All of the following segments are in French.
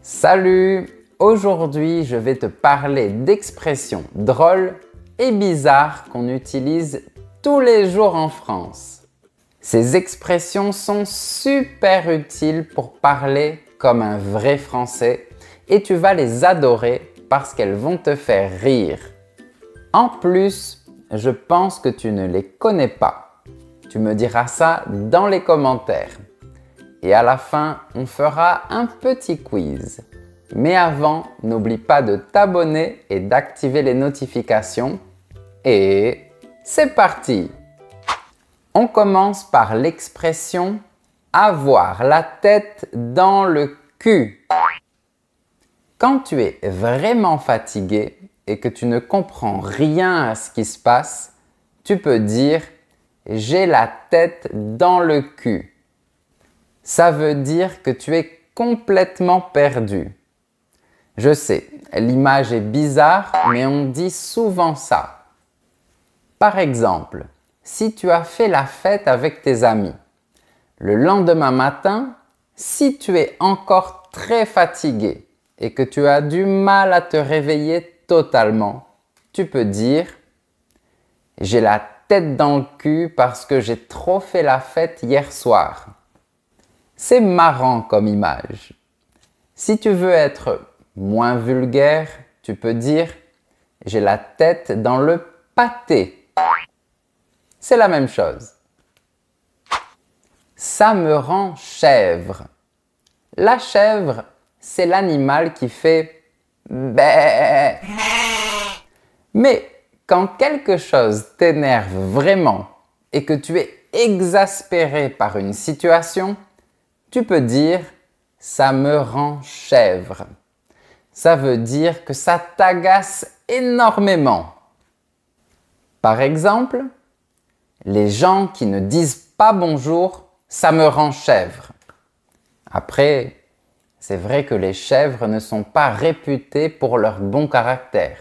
Salut! Aujourd'hui, je vais te parler d'expressions drôles et bizarres qu'on utilise tous les jours en France. Ces expressions sont super utiles pour parler comme un vrai Français et tu vas les adorer parce qu'elles vont te faire rire. En plus, je pense que tu ne les connais pas. Tu me diras ça dans les commentaires. Et à la fin, on fera un petit quiz. Mais avant, n'oublie pas de t'abonner et d'activer les notifications. Et c'est parti! On commence par l'expression « avoir la tête dans le cul ». Quand tu es vraiment fatigué et que tu ne comprends rien à ce qui se passe, tu peux dire « j'ai la tête dans le cul ». Ça veut dire que tu es complètement perdu. Je sais, l'image est bizarre, mais on dit souvent ça. Par exemple, si tu as fait la fête avec tes amis, le lendemain matin, si tu es encore très fatigué et que tu as du mal à te réveiller totalement, tu peux dire « j'ai la tête dans le cul parce que j'ai trop fait la fête hier soir ». C'est marrant comme image. Si tu veux être moins vulgaire, tu peux dire « j'ai la tête dans le pâté ». C'est la même chose. Ça me rend chèvre. La chèvre, c'est l'animal qui fait « bé ». Mais quand quelque chose t'énerve vraiment et que tu es exaspéré par une situation, tu peux dire « ça me rend chèvre ». Ça veut dire que ça t'agace énormément. Par exemple, les gens qui ne disent pas bonjour, ça me rend chèvre. Après, c'est vrai que les chèvres ne sont pas réputées pour leur bon caractère.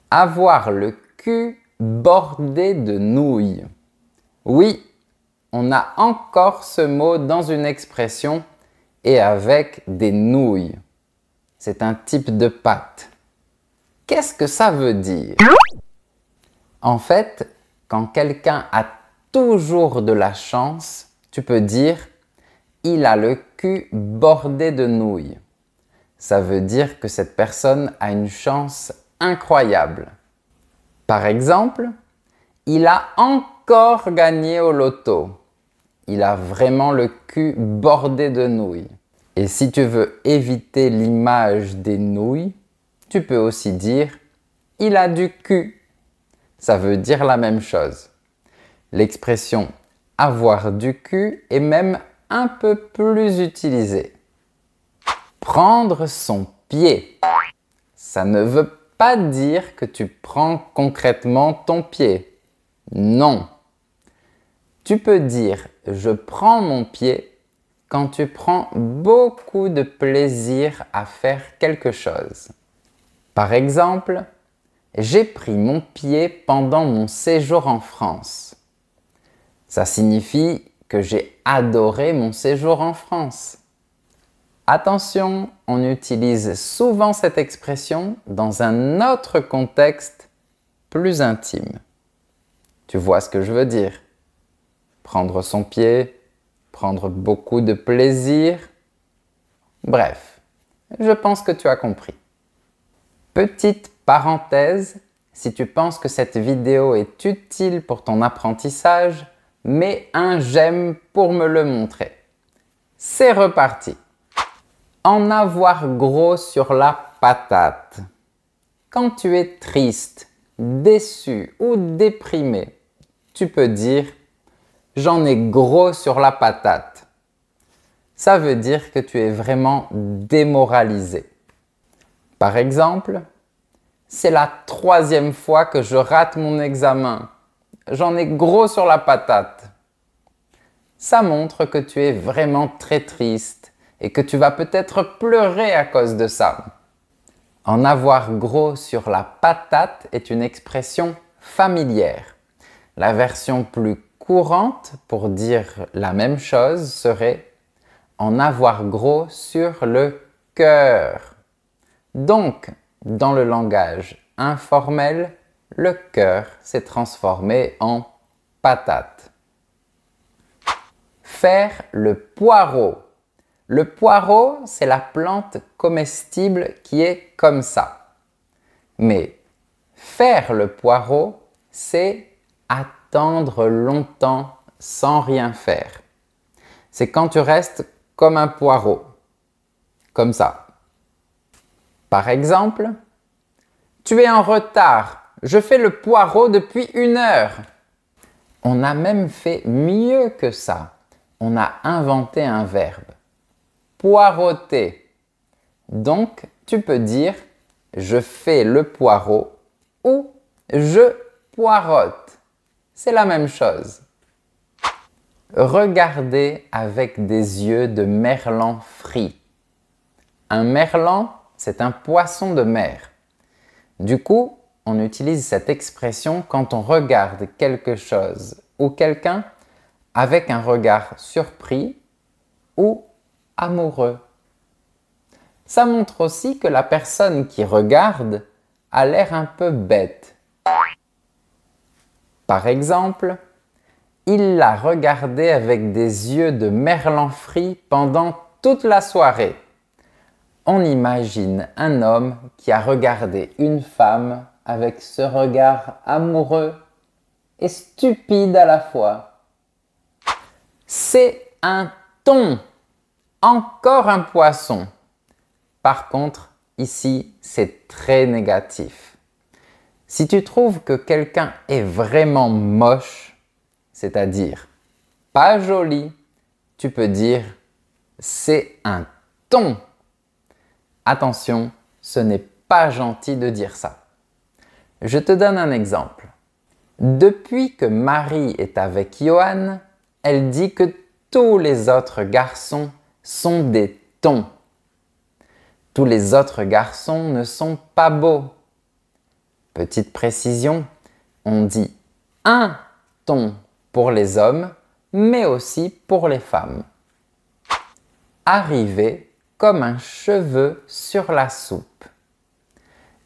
Avoir le cul bordé de nouilles. Oui, on a encore ce mot dans une expression et avec des nouilles. C'est un type de pâte. Qu'est-ce que ça veut dire? En fait, quand quelqu'un a toujours de la chance, tu peux dire « il a le cul bordé de nouilles ». Ça veut dire que cette personne a une chance incroyable. Par exemple, « il a encore gagné au loto ». Il a vraiment le cul bordé de nouilles. Et si tu veux éviter l'image des nouilles, tu peux aussi dire « il a du cul ». Ça veut dire la même chose. L'expression « avoir du cul » est même un peu plus utilisée. Prendre son pied. Ça ne veut pas dire que tu prends concrètement ton pied. Non. Tu peux dire « je prends mon pied » quand tu prends beaucoup de plaisir à faire quelque chose. Par exemple, « j'ai pris mon pied pendant mon séjour en France ». Ça signifie que j'ai adoré mon séjour en France. Attention, on utilise souvent cette expression dans un autre contexte plus intime. Tu vois ce que je veux dire? Prendre son pied, prendre beaucoup de plaisir. Bref, je pense que tu as compris. Petite parenthèse, si tu penses que cette vidéo est utile pour ton apprentissage, mets un j'aime pour me le montrer. C'est reparti! En avoir gros sur la patate. Quand tu es triste, déçu ou déprimé, tu peux dire « j'en ai gros sur la patate ». Ça veut dire que tu es vraiment démoralisé. Par exemple, « c'est la 3e fois que je rate mon examen. J'en ai gros sur la patate ». Ça montre que tu es vraiment très triste et que tu vas peut-être pleurer à cause de ça. En avoir gros sur la patate est une expression familière. La version plus courante pour dire la même chose serait en avoir gros sur le cœur. Donc, dans le langage informel, le cœur s'est transformé en patate. Faire le poireau. Le poireau, c'est la plante comestible qui est comme ça. Mais faire le poireau, c'est attendre longtemps sans rien faire. C'est quand tu restes comme un poireau, comme ça. Par exemple, tu es en retard, je fais le poireau depuis 1 heure. On a même fait mieux que ça. On a inventé un verbe. Poireauter. Donc, tu peux dire je fais le poireau ou je poireaute. C'est la même chose. Regarder avec des yeux de merlan frit. Un merlan, c'est un poisson de mer. Du coup, on utilise cette expression quand on regarde quelque chose ou quelqu'un avec un regard surpris ou amoureux. Ça montre aussi que la personne qui regarde a l'air un peu bête. Par exemple, il l'a regardé avec des yeux de merlan frit pendant toute la soirée. On imagine un homme qui a regardé une femme avec ce regard amoureux et stupide à la fois. C'est un thon, encore un poisson. Par contre, ici, c'est très négatif. Si tu trouves que quelqu'un est vraiment moche, c'est-à-dire pas joli, tu peux dire c'est un thon. Attention, ce n'est pas gentil de dire ça. Je te donne un exemple. Depuis que Marie est avec Johan, elle dit que tous les autres garçons sont des thons. Tous les autres garçons ne sont pas beaux. Petite précision, on dit un thon pour les hommes, mais aussi pour les femmes. Arriver comme un cheveu sur la soupe.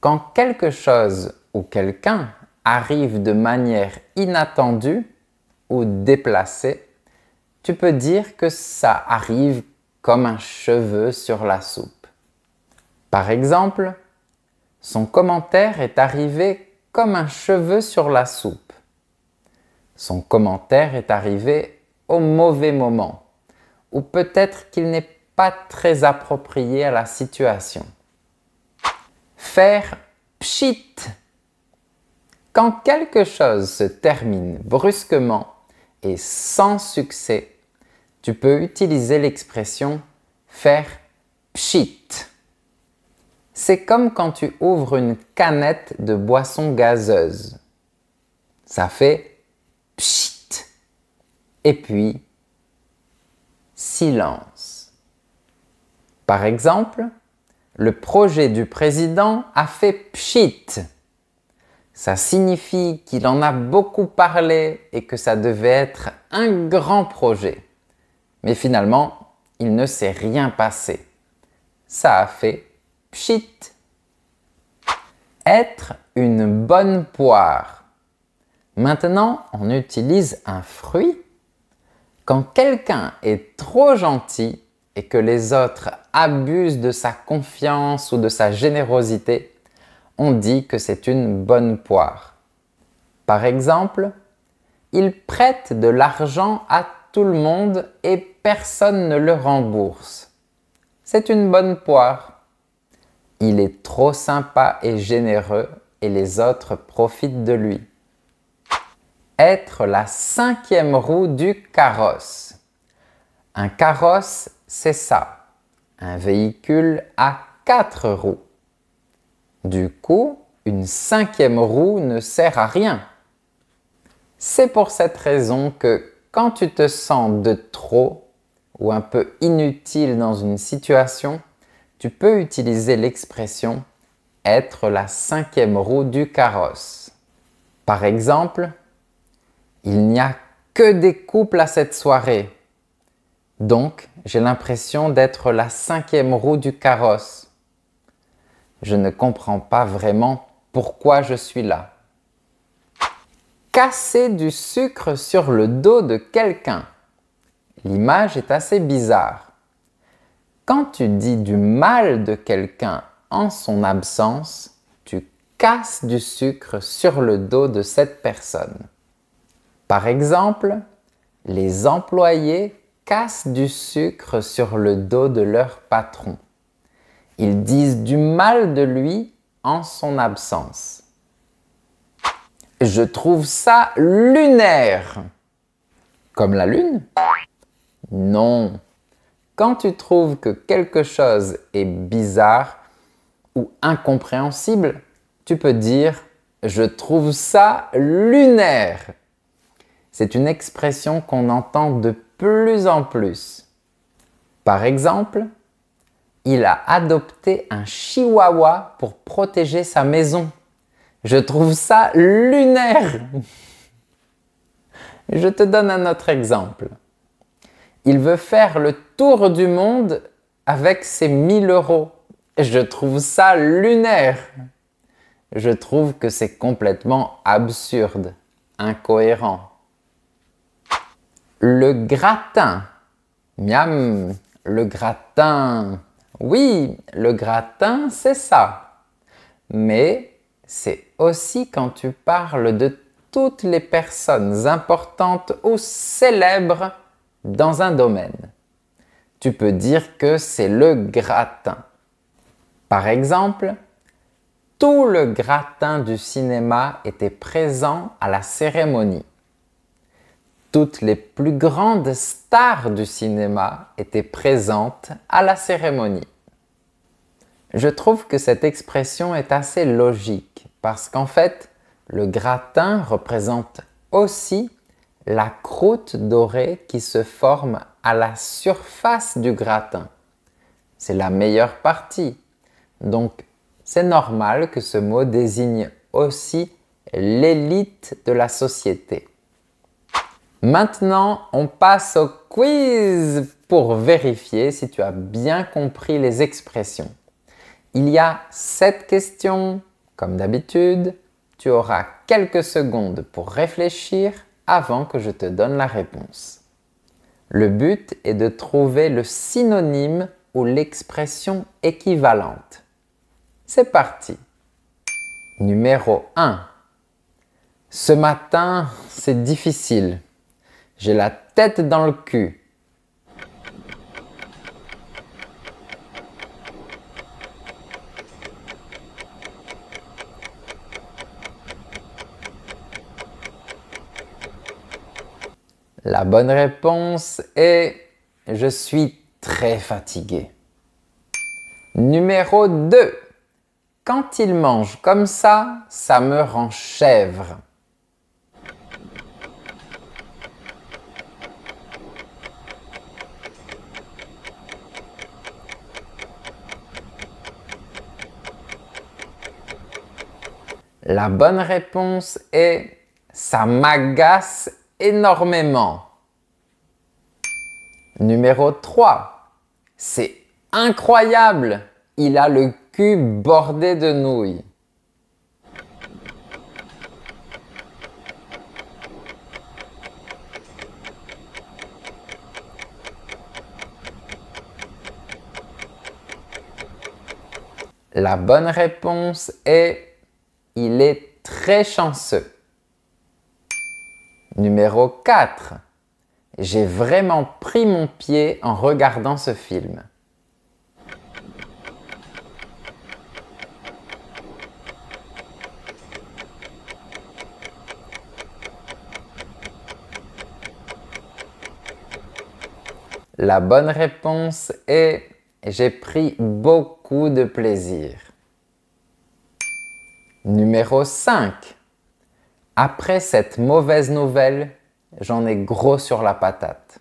Quand quelque chose ou quelqu'un arrive de manière inattendue ou déplacée, tu peux dire que ça arrive comme un cheveu sur la soupe. Par exemple, son commentaire est arrivé comme un cheveu sur la soupe. Son commentaire est arrivé au mauvais moment, ou peut-être qu'il n'est pas très approprié à la situation. Faire pchit. Quand quelque chose se termine brusquement et sans succès, tu peux utiliser l'expression faire pchit. C'est comme quand tu ouvres une canette de boisson gazeuse. Ça fait pchit. Et puis, silence. Par exemple, le projet du président a fait pchit. Ça signifie qu'il en a beaucoup parlé et que ça devait être un grand projet. Mais finalement, il ne s'est rien passé. Ça a fait pchit. Être une bonne poire. Maintenant, on utilise un fruit. Quand quelqu'un est trop gentil et que les autres abusent de sa confiance ou de sa générosité, on dit que c'est une bonne poire. Par exemple, il prête de l'argent à tout le monde et personne ne le rembourse. C'est une bonne poire. Il est trop sympa et généreux et les autres profitent de lui. Être la 5e roue du carrosse. Un carrosse, c'est ça, un véhicule à 4 roues. Du coup, une 5e roue ne sert à rien. C'est pour cette raison que quand tu te sens de trop ou un peu inutile dans une situation, tu peux utiliser l'expression « être la 5e roue du carrosse ». Par exemple, « Il n'y a que des couples à cette soirée ». Donc, j'ai l'impression d'être la 5e roue du carrosse. Je ne comprends pas vraiment pourquoi je suis là. Casser du sucre sur le dos de quelqu'un. L'image est assez bizarre. Quand tu dis du mal de quelqu'un en son absence, tu casses du sucre sur le dos de cette personne. Par exemple, les employés cassent du sucre sur le dos de leur patron. Ils disent du mal de lui en son absence. Je trouve ça lunaire. Comme la lune? Non. Quand tu trouves que quelque chose est bizarre ou incompréhensible, tu peux dire « je trouve ça lunaire ». C'est une expression qu'on entend de plus en plus. Par exemple, il a adopté un chihuahua pour protéger sa maison. Je trouve ça lunaire. Je te donne un autre exemple. Il veut faire le tour du monde avec ses 1000 euros. Je trouve ça lunaire. Je trouve que c'est complètement absurde, incohérent. Le gratin. Miam, le gratin. Oui, le gratin, c'est ça. Mais c'est aussi quand tu parles de toutes les personnes importantes ou célèbres dans un domaine. Tu peux dire que c'est le gratin. Par exemple, tout le gratin du cinéma était présent à la cérémonie. Toutes les plus grandes stars du cinéma étaient présentes à la cérémonie. Je trouve que cette expression est assez logique parce qu'en fait, le gratin représente aussi la croûte dorée qui se forme à la surface du gratin. C'est la meilleure partie. Donc, c'est normal que ce mot désigne aussi l'élite de la société. Maintenant, on passe au quiz pour vérifier si tu as bien compris les expressions. Il y a 7 questions. Comme d'habitude, tu auras quelques secondes pour réfléchir avant que je te donne la réponse. Le but est de trouver le synonyme ou l'expression équivalente. C'est parti. Numéro 1. Ce matin, c'est difficile. J'ai la tête dans le cul. La bonne réponse est « Je suis très fatigué ». Numéro 2. Quand il mange comme ça me rend chèvre. La bonne réponse est « Ça m'agace énormément ». Numéro 3. C'est incroyable, il a le cul bordé de nouilles. La bonne réponse est « Il est très chanceux ». Numéro 4. J'ai vraiment pris mon pied en regardant ce film. La bonne réponse est « J'ai pris beaucoup de plaisir ». Numéro 5. Après cette mauvaise nouvelle, j'en ai gros sur la patate.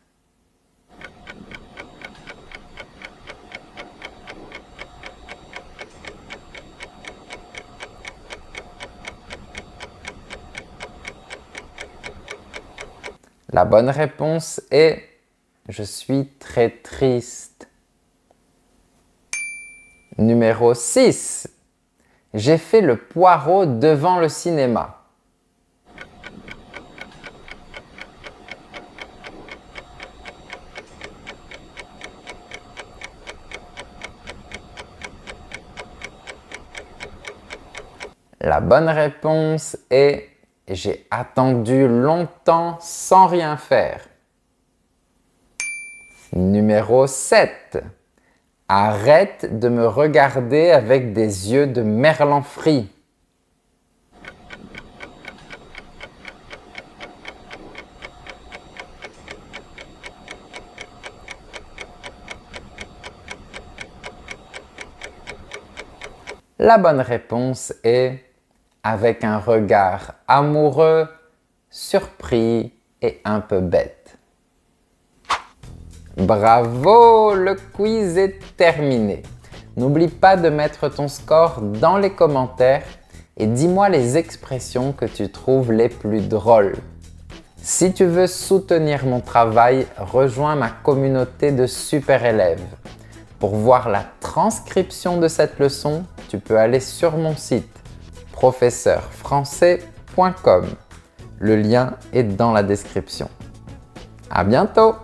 La bonne réponse est Je suis très triste. Numéro 6. J'ai fait le poireau devant le cinéma. La bonne réponse est « J'ai attendu longtemps sans rien faire ». Numéro 7. Arrête de me regarder avec des yeux de merlan frit. La bonne réponse est avec un regard amoureux, surpris et un peu bête. Bravo, le quiz est terminé. N'oublie pas de mettre ton score dans les commentaires et dis-moi les expressions que tu trouves les plus drôles. Si tu veux soutenir mon travail, rejoins ma communauté de super élèves. Pour voir la transcription de cette leçon, tu peux aller sur mon site professeurfrançais.com. Le lien est dans la description. À bientôt!